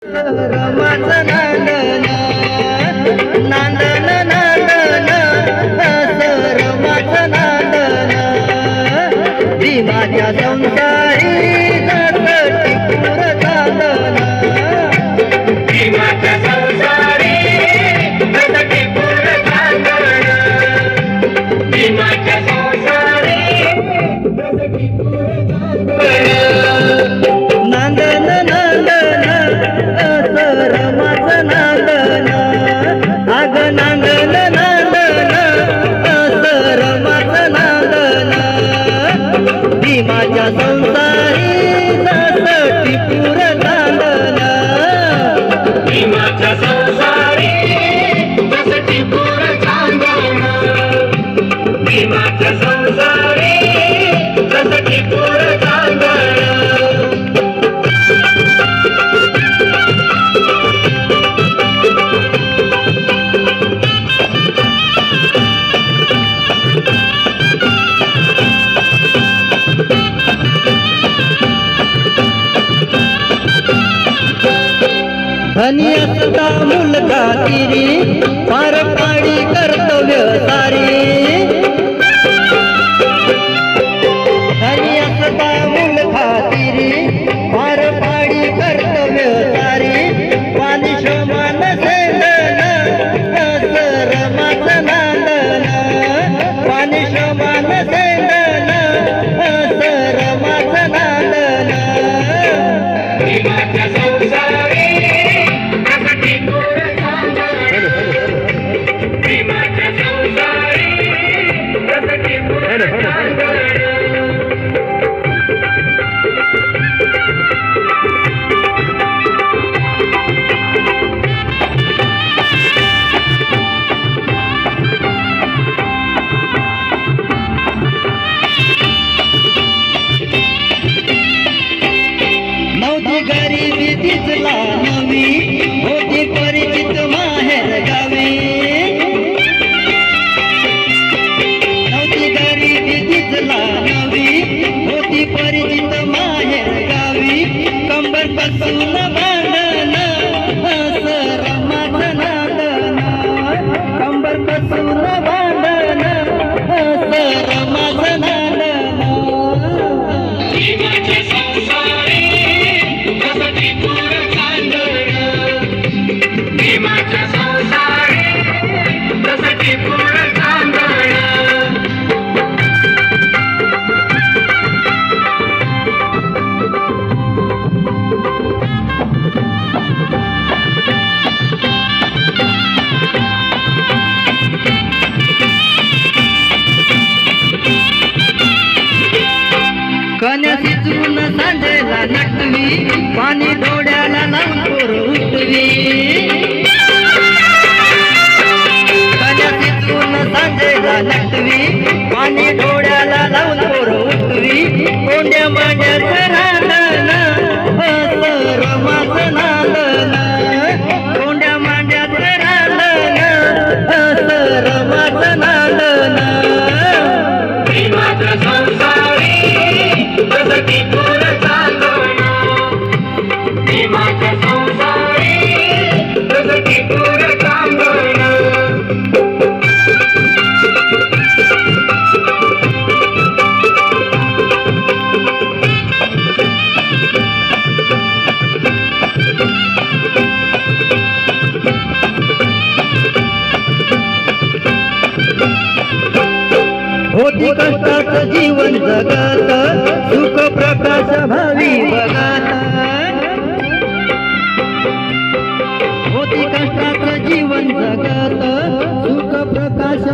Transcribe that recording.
रमाचं नांदन नांदन नांदन असं रमाचं नांदन भीमाच्या संसारी जसं टिपूर चांदन भीमाच्या संसारी जसं टिपूर चांदन भीमाच्या संसारी जसं टिपूर चांदन नांदन नांदन असं रमाचं नांदन अग नांदन नांदन असं रमाचं नांदन भीमाच्या संसारी जसं टिपूर चांदन भीमाच्या संसारी जसं टिपूर चांदन भीमाच्या संसारी जसं टिपूर चांदन धनी असता मुलगा तिरी पार पाडी कर्तव्य सारी धनी असता मुलगा तिरी पार पाडी कर्तव्य सारी पाणी शोमान सेंदन असं रमाचं नांदन पाणी शोमान सेंदन असं रमाचं नांदन भीमाच्या संसारी जसं टिपूर चांदन भीमाच्या संसारी जसं टिपूर चांदन नव्हती गरिबी तिचला नवी होती परिचित माहेर गावी नव्हती गरिबी तिचला नवी होती परिचित माहेर गावी कंबर बसून भांडण असं रमाचं नांदन कंबर बसून भांडण असं रमाचं नांदन भीमाच्या संसारी जसं टिपूर चांदन भीमाच्या संसारी जसं टिपूर चांदन कन्या शिजून सांजेला नटवी पाणी डोळ्याला लावून पोर उठवी कन्या शिजून सांजेला नटवी पाणी डोळ्याला लावून पोर उठवी कोंड्या मांड्याचं रांधण असं रमाचं नांदन कोंड्या मांड्याचं रांधण असं रमाचं नांदन भीमाच्या संसारी जसं टिपूर चांदन भीमाच्या संसारी जसं टिपूर चांदन होती कष्टाचं जीवन जगत सुख प्रकाश भावी बघत होती कष्टाचं जीवन जगत सुख प्रकाश